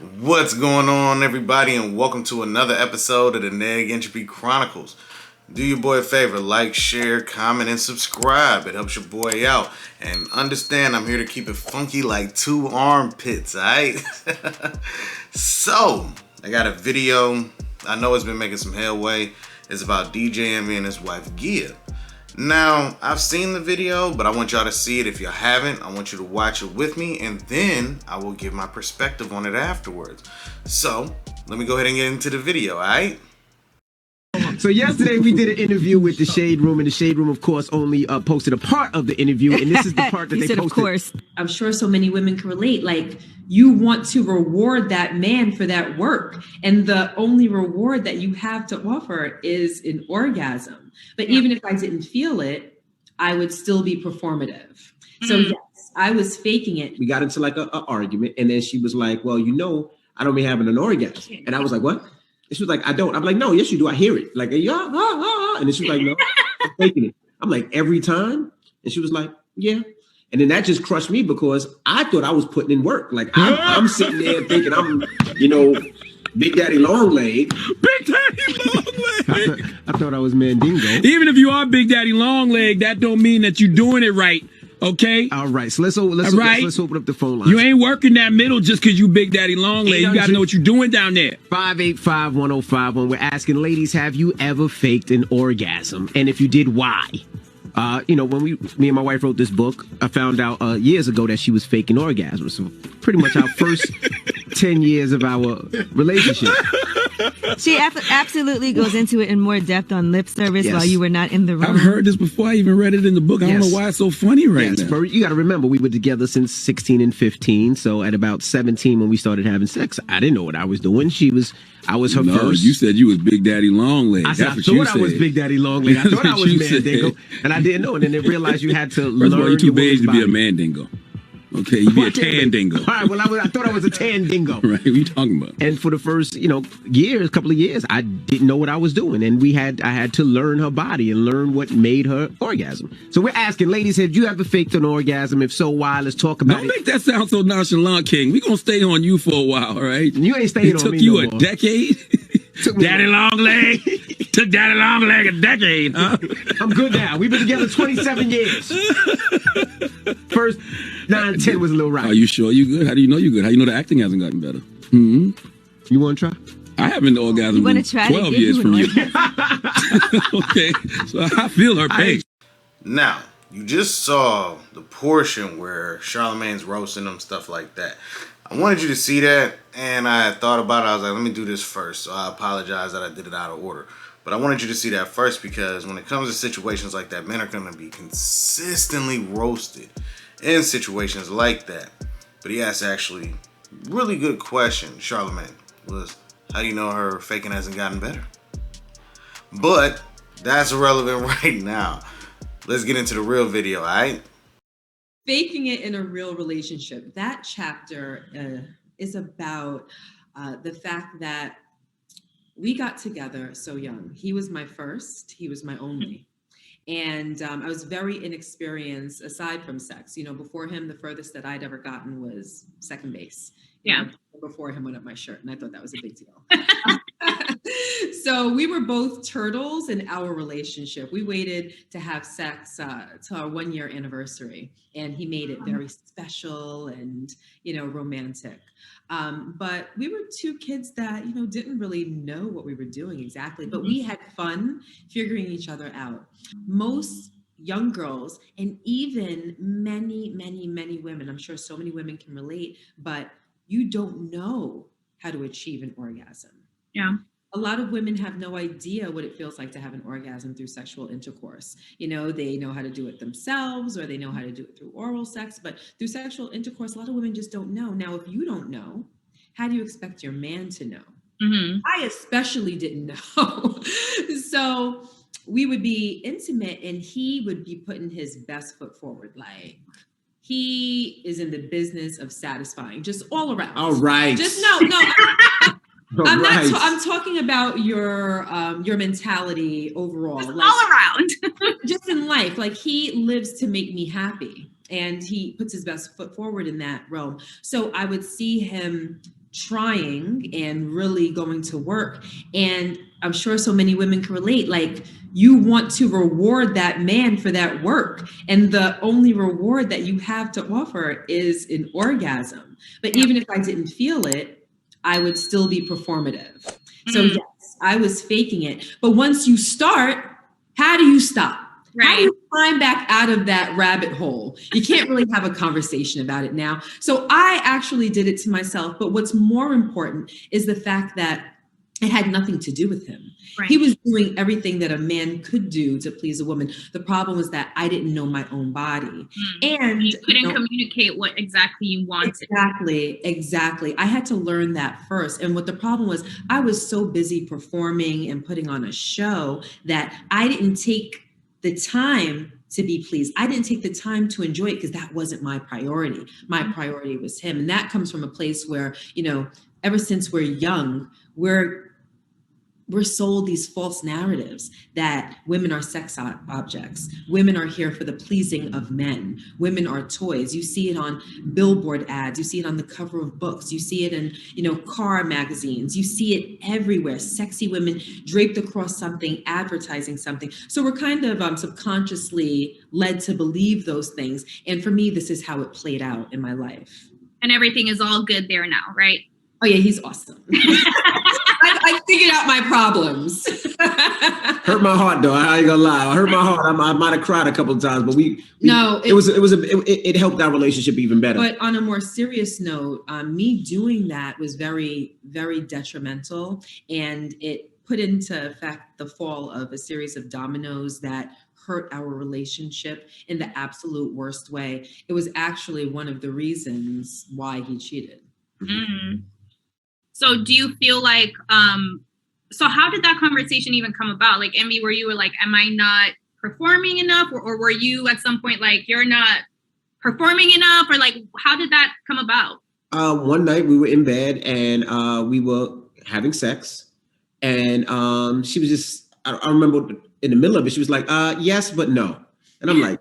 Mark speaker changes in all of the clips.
Speaker 1: What's going on, everybody, and welcome to another episode of the Neg Entropy Chronicles. Do your boy a favor, like, share, comment, and subscribe. It helps your boy out. And understand, I'm here to keep it funky like two armpits, alright? So, I got a video. I know it's been making some headway. It's about DJ Envy and his wife, Gia. Now, I've seen the video, but I want y'all to see it. If you haven't, I want you to watch it with me, and then I will give my perspective on it afterwards. So, let me go ahead and get into the video, alright?
Speaker 2: So yesterday we did an interview with the Shade Room, and the Shade Room, of course, only posted a part of the interview, and this is the part that they
Speaker 3: said,
Speaker 2: posted.
Speaker 3: Of course.
Speaker 4: I'm sure so many women can relate. Like, you want to reward that man for that work, and the only reward that you have to offer is an orgasm. But even if I didn't feel it, I would still be performative. So yes, I was faking it.
Speaker 2: We got into like a argument, and then she was like, well, you know, I don't be having an orgasm. And I was like, what? And she was like, I don't. I'm like, no, yes, you do. I hear it. Like, yeah, and then she was like, no, I'm faking it. I'm like, every time? And she was like, yeah. And then that just crushed me because I thought I was putting in work. Like, I'm sitting there thinking I'm, Big Daddy Longleg.
Speaker 5: Big Daddy Longleg.
Speaker 2: I thought I was Mandingo.
Speaker 5: Even if you are Big Daddy Longleg, that don't mean that you're doing it right. Okay.
Speaker 2: All right. So let's open up the phone line.
Speaker 5: You ain't working that middle just because you Big Daddy Longleg. You gotta know what you're doing down there.
Speaker 2: 585-1051. We're asking ladies, have you ever faked an orgasm? And if you did, why? When me and my wife wrote this book, I found out years ago that she was faking orgasms. So pretty much our first 10 years of our relationship.
Speaker 3: She absolutely goes into it in more depth on lip service while you were not in the room.
Speaker 5: I've heard this before. I even read it in the book. I don't know why it's so funny now.
Speaker 2: But you got to remember, we were together since 16 and 15. So at about 17, when we started having sex, I didn't know what I was doing. I was her first.
Speaker 5: You said you was Big Daddy Longleg.
Speaker 2: I thought I was Big Daddy Longleg. I thought I was Mandingo. And I didn't know. And then they realized you had to learn.
Speaker 5: First of all, you're too beige to be a Mandingo. Okay, you be a tan dingo.
Speaker 2: All right, well, I thought I was a tan dingo.
Speaker 5: Right, what are you talking about?
Speaker 2: And for the first, couple of years, I didn't know what I was doing. And I had to learn her body and learn what made her orgasm. So we're asking, ladies, have you ever faked an orgasm? If so, why? Let's talk about it.
Speaker 5: Don't make that sound so nonchalant, King. We're going to stay on you for a while, all right?
Speaker 2: You ain't staying on me.
Speaker 5: It took you a decade? Daddy Longleg? Took Daddy Longleg a decade, huh?
Speaker 2: I'm good now. We've been together 27 years. First 9, 10 was a little rocky.
Speaker 5: Are you sure you good? How do you know you good? How do you know the acting hasn't gotten better?
Speaker 2: You want to try?
Speaker 5: I haven't orgasmed in 12 years from you. Okay, so I feel her pain.
Speaker 1: Now, you just saw the portion where Charlamagne's roasting them, stuff like that. I wanted you to see that, and I thought about it. I was like, let me do this first. So I apologize that I did it out of order. But I wanted you to see that first because when it comes to situations like that, men are going to be consistently roasted in situations like that. But he asked actually really good question, Charlamagne, was how do you know her faking hasn't gotten better? But that's irrelevant right now. Let's get into the real video, all right?
Speaker 4: Faking it in a real relationship. That chapter is about the fact that we got together so young. He was my first, he was my only. And I was very inexperienced aside from sex. Before him, the furthest that I'd ever gotten was second base. Before him went up my shirt, and I thought that was a big deal. So we were both turtles in our relationship. We waited to have sex till our 1-year anniversary, and he made it very special and, romantic. But we were two kids that, didn't really know what we were doing exactly, but we had fun figuring each other out. Most young girls, and even many, many, many women, I'm sure so many women can relate, but you don't know how to achieve an orgasm.
Speaker 6: Yeah.
Speaker 4: A lot of women have no idea what it feels like to have an orgasm through sexual intercourse. They know how to do it themselves, or they know how to do it through oral sex, but through sexual intercourse, a lot of women just don't know. Now, if you don't know, how do you expect your man to know?
Speaker 6: Mm-hmm.
Speaker 4: I especially didn't know. So we would be intimate and he would be putting his best foot forward. Like, he is in the business of satisfying, just all around.
Speaker 2: All right.
Speaker 4: Just no. I'm talking about your mentality overall.
Speaker 6: Just all around.
Speaker 4: Just in life. Like, he lives to make me happy. And he puts his best foot forward in that realm. So I would see him trying and really going to work. And I'm sure so many women can relate. Like, you want to reward that man for that work. And the only reward that you have to offer is an orgasm. But even if I didn't feel it, I would still be performative. So yes, I was faking it. But once you start, how do you stop?
Speaker 6: Right.
Speaker 4: How do you climb back out of that rabbit hole? You can't really have a conversation about it now. So I actually did it to myself. But what's more important is the fact that it had nothing to do with him.
Speaker 6: Right.
Speaker 4: He was doing everything that a man could do to please a woman. The problem was that I didn't know my own body. And
Speaker 6: you couldn't communicate what exactly you wanted.
Speaker 4: Exactly. I had to learn that first. And what the problem was, I was so busy performing and putting on a show that I didn't take the time to be pleased. I didn't take the time to enjoy it because that wasn't my priority. My priority was him. And that comes from a place where, ever since we're young, we're sold these false narratives that women are sex objects. Women are here for the pleasing of men. Women are toys. You see it on billboard ads. You see it on the cover of books. You see it in, car magazines. You see it everywhere. Sexy women draped across something, advertising something. So we're kind of subconsciously led to believe those things. And for me, this is how it played out in my life.
Speaker 6: And everything is all good there now, right?
Speaker 4: Oh yeah, he's awesome. I figured out my problems.
Speaker 2: Hurt my heart though. I ain't gonna lie. I hurt my heart. I might have cried a couple of times, but it helped our relationship even better.
Speaker 4: But on a more serious note, me doing that was very, very detrimental, and it put into effect the fall of a series of dominoes that hurt our relationship in the absolute worst way. It was actually one of the reasons why he cheated.
Speaker 6: Mm. So do you feel like, so how did that conversation even come about? Like, Envy, where you were like, am I not performing enough? Or were you at some point like, you're not performing enough? Or like, how did that come about?
Speaker 2: One night we were in bed and we were having sex. And she was just, I remember in the middle of it, she was like, yes, but no. And I'm like,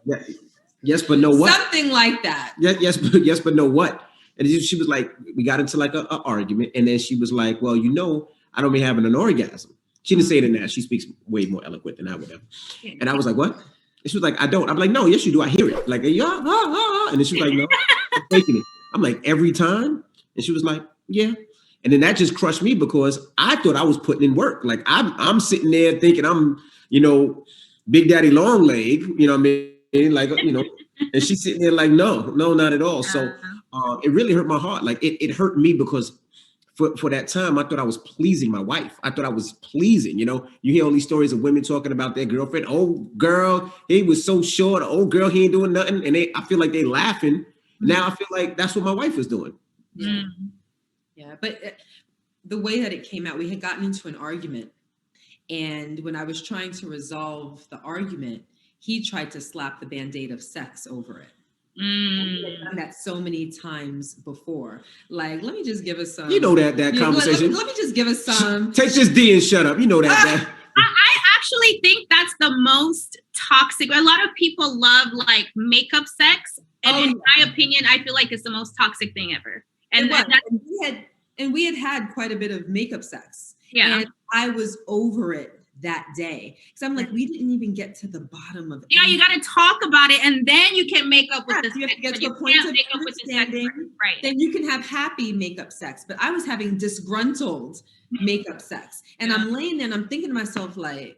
Speaker 2: yes, but no what?
Speaker 4: Something like that.
Speaker 2: Yes, but no what? And she was like, we got into like a argument. And then she was like, well, I don't be having an orgasm. She didn't say it in that. She speaks way more eloquent than I would have. And I was like, what? And she was like, I don't. I'm like, no, yes, you do. I hear it. Like, yeah, And then she was like, no, I'm faking it. I'm like, every time? And she was like, yeah. And then that just crushed me because I thought I was putting in work. Like, I'm sitting there thinking I'm, Big Daddy Long Leg, what I mean? Like, and she's sitting there like, no, not at all. So it really hurt my heart. Like it hurt me because for that time, I thought I was pleasing my wife. I thought I was pleasing, you hear all these stories of women talking about their girlfriend. Oh girl, he was so short. Oh girl, he ain't doing nothing. And I feel like they laughing. Now I feel like that's what my wife was doing.
Speaker 4: Yeah. Yeah. But the way that it came out, we had gotten into an argument. And when I was trying to resolve the argument, he tried to slap the Band-Aid of sex over it. He had done that so many times before. Like, let me just give us some.
Speaker 2: That conversation.
Speaker 4: Let me just give us some.
Speaker 2: Take this D and shut up. That.
Speaker 6: I actually think that's the most toxic. A lot of people love like makeup sex. And in my opinion, I feel like it's the most toxic thing ever. And
Speaker 4: we had quite a bit of makeup sex.
Speaker 6: Yeah.
Speaker 4: And I was over it that day. So I'm like, we didn't even get to the bottom of it.
Speaker 6: Yeah, you got to talk about it, and then you can make up with this.
Speaker 4: You have to get to a point of understanding.
Speaker 6: Right.
Speaker 4: Then you can have happy makeup sex. But I was having disgruntled makeup sex. And I'm laying there and I'm thinking to myself like,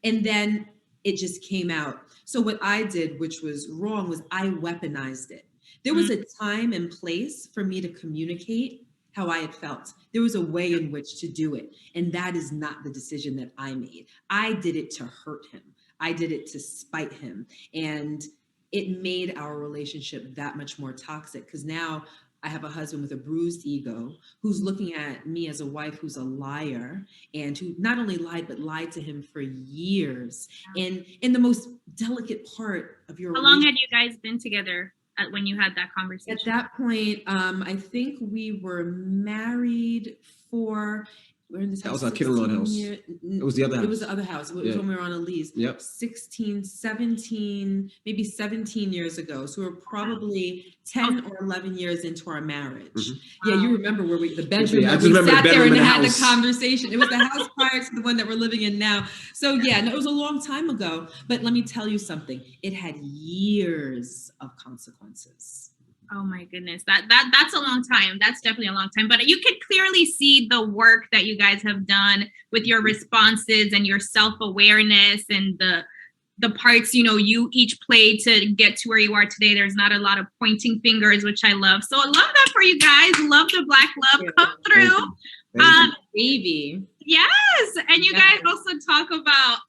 Speaker 4: and then it just came out. So what I did, which was wrong, was I weaponized it. There was a time and place for me to communicate how I had felt. There was a way in which to do it. And that is not the decision that I made. I did it to hurt him. I did it to spite him. And it made our relationship that much more toxic because now I have a husband with a bruised ego who's looking at me as a wife who's a liar and who not only lied, but lied to him for years. And in the most delicate part of your
Speaker 6: How long had you guys been together when you had that conversation?
Speaker 4: At that point, I think we were married for we're in this house.
Speaker 2: That was our Kitterlawn house. It was the other house.
Speaker 4: It was the other house. It was when we were on Elise.
Speaker 2: Yep.
Speaker 4: 16, 17, maybe 17 years ago. So we're probably 10 or 11 years into our marriage. Mm-hmm. Yeah, you remember where the bedroom.
Speaker 2: I
Speaker 4: just remember
Speaker 2: sat there
Speaker 4: and had the conversation. It was the house prior to the one that we're living in now. So yeah, no, it was a long time ago. But let me tell you something. It had years of consequences.
Speaker 6: Oh my goodness. That's a long time. That's definitely a long time. But you could clearly see the work that you guys have done with your responses and your self-awareness and the parts, you each played to get to where you are today. There's not a lot of pointing fingers, which I love. So I love that for you guys. Love the Black love come through.
Speaker 4: Baby.
Speaker 6: Yes. And you guys also talk about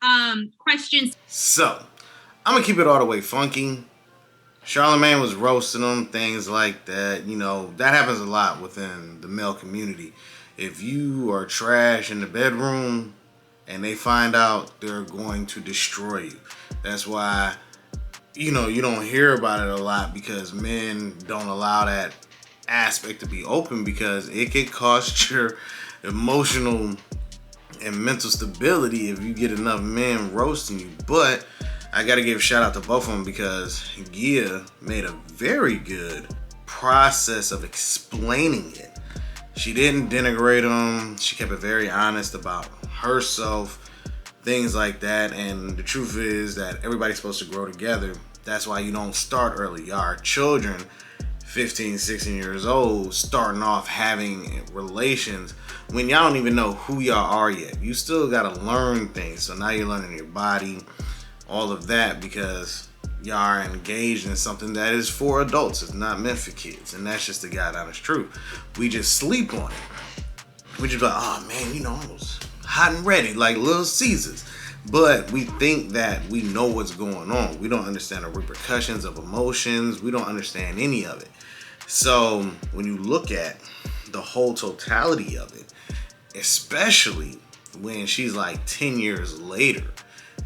Speaker 6: questions.
Speaker 1: So I'm gonna keep it all the way funky. Charlamagne was roasting them, things like that. That happens a lot within the male community. If you are trash in the bedroom and they find out, they're going to destroy you. That's why, you don't hear about it a lot, because men don't allow that aspect to be open, because it could cost your emotional and mental stability if you get enough men roasting you. But I got to give a shout out to both of them, because Gia made a very good process of explaining it. She didn't denigrate them. She kept it very honest about herself, things like that. And the truth is that everybody's supposed to grow together. That's why you don't start early. Y'all are children, 15, 16 years old, starting off having relations when y'all don't even know who y'all are yet. You still got to learn things. So now you're learning your body, all of that, because y'all are engaged in something that is for adults. It's not meant for kids. And that's just the God honest truth. We just sleep on it. We just like, oh man, I was hot and ready like Little Caesars. But we think that we know what's going on. We don't understand the repercussions of emotions. We don't understand any of it. So when you look at the whole totality of it, especially when she's like 10 years later,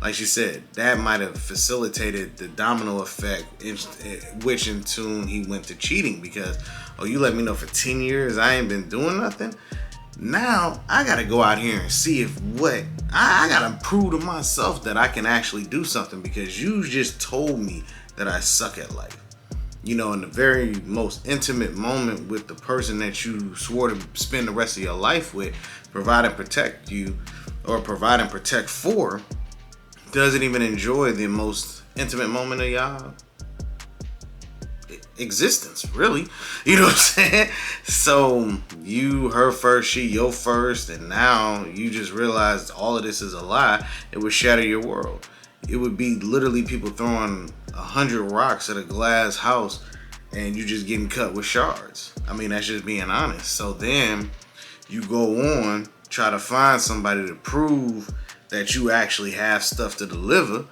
Speaker 1: like she said, that might have facilitated the domino effect, which in tune he went to cheating, because, you let me know for 10 years I ain't been doing nothing. Now I gotta go out here and see I gotta prove to myself that I can actually do something, because you just told me that I suck at life. In the very most intimate moment with the person that you swore to spend the rest of your life with, provide and protect you, or provide and protect for, doesn't even enjoy the most intimate moment of y'all existence, really. You know what I'm saying? So you her first, she your first, and now you just realized all of this is a lie. It would shatter your world. It would be literally people throwing 100 rocks at a glass house and you just getting cut with shards. I mean, that's just being honest. So then you go on, try to find somebody to prove that you actually have stuff to deliver,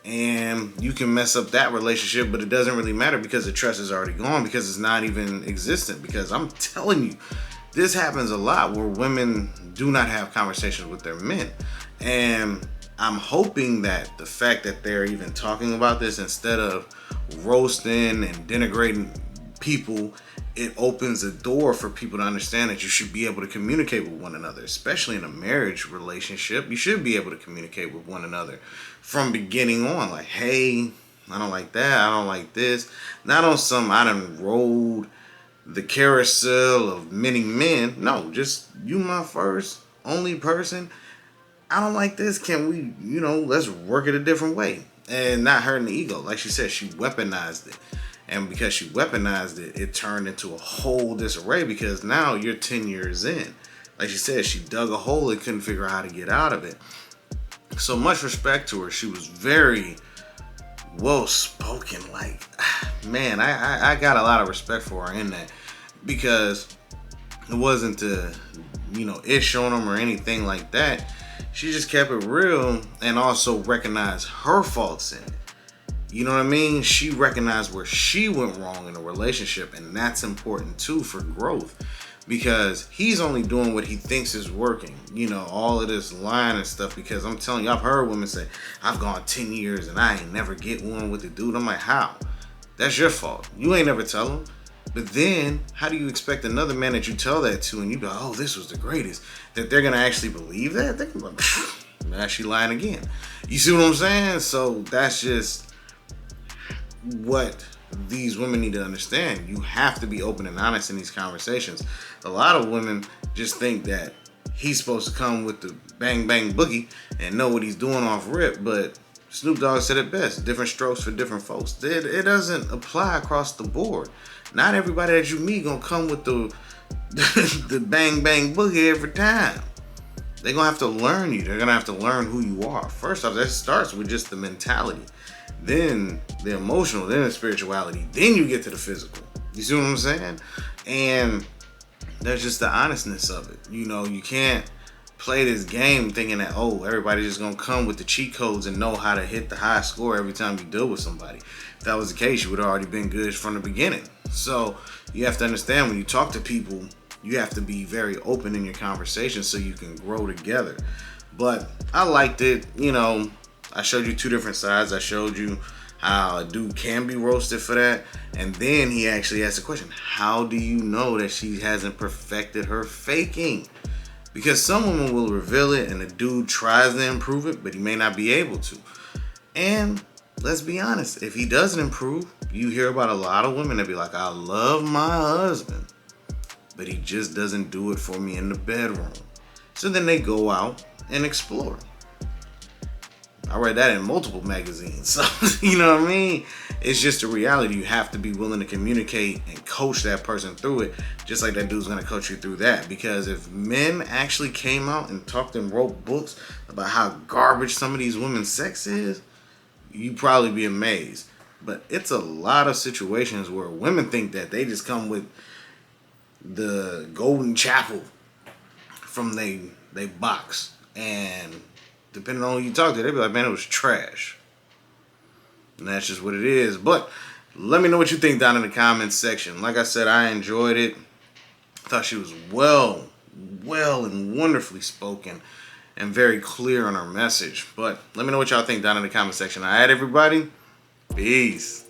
Speaker 1: and you can mess up that relationship, but it doesn't really matter, because the trust is already gone, because it's not even existent. Because I'm telling you, this happens a lot where women do not have conversations with their men. And I'm hoping that the fact that they're even talking about this instead of roasting and denigrating people, it opens the door for people to understand that you should be able to communicate with one another, especially in a marriage relationship. You should be able to communicate with one another from beginning on. Like, hey, I don't like that. I don't like this. Not on some, I done rode the carousel of many men. No, just you my first, only person. I don't like this. Can we, let's work it a different way. And not hurting the ego. Like she said, she weaponized it. And because she weaponized it, it turned into a whole disarray, because now you're 10 years in. Like she said, she dug a hole and couldn't figure out how to get out of it. So much respect to her. She was very well spoken. Like, man, I got a lot of respect for her in that, because it wasn't to, ish on them or anything like that. She just kept it real and also recognized her faults in it. You know what I mean? She recognized where she went wrong in a relationship, and that's important too for growth, because he's only doing what he thinks is working. All of this lying and stuff, because I'm telling you, I've heard women say, I've gone 10 years and I ain't never get one with the dude. I'm like, how? That's your fault. You ain't never tell him. But then, how do you expect another man that you tell that to and you go, oh, this was the greatest, that they're going to actually believe that? They're going to be like, now she lying again. You see what I'm saying? So that's just what these women need to understand. You have to be open and honest in these conversations. A lot of women just think that he's supposed to come with the bang bang boogie and know what he's doing off rip, but Snoop Dogg said it best, different strokes for different folks. It doesn't apply across the board. Not everybody that you meet gonna come with the bang bang boogie every time. They're gonna have to learn you. They're gonna have to learn who you are. First off, that starts with just the mentality, then the emotional, then the spirituality, then you get to the physical. You see what I'm saying? And there's just the honestness of it. You know, you can't play this game thinking that, oh, everybody's just gonna come with the cheat codes and know how to hit the high score every time you deal with somebody. If that was the case, you would have already been good from the beginning. So you have to understand, when you talk to people, you have to be very open in your conversation so you can grow together. But I liked it. You know, I showed you two different sides. I showed you how a dude can be roasted for that. And then he actually asked the question, how do you know that she hasn't perfected her faking? Because some women will reveal it and the dude tries to improve it, but he may not be able to. And let's be honest, if he doesn't improve, you hear about a lot of women that be like, I love my husband, but he just doesn't do it for me in the bedroom. So then they go out and explore. I read that in multiple magazines. So, you know what I mean? It's just a reality. You have to be willing to communicate and coach that person through it, just like that dude's gonna coach you through that. Because if men actually came out and talked and wrote books about how garbage some of these women's sex is, you'd probably be amazed. But it's a lot of situations where women think that they just come with the golden chapel from they box, and depending on who you talk to, they be like, man, it was trash. And that's just what it is. But let me know what you think down in the comments section. Like I said, I enjoyed it. I thought she was well and wonderfully spoken and very clear on her message. But let me know what y'all think down in the comment section. All right, everybody? Peace.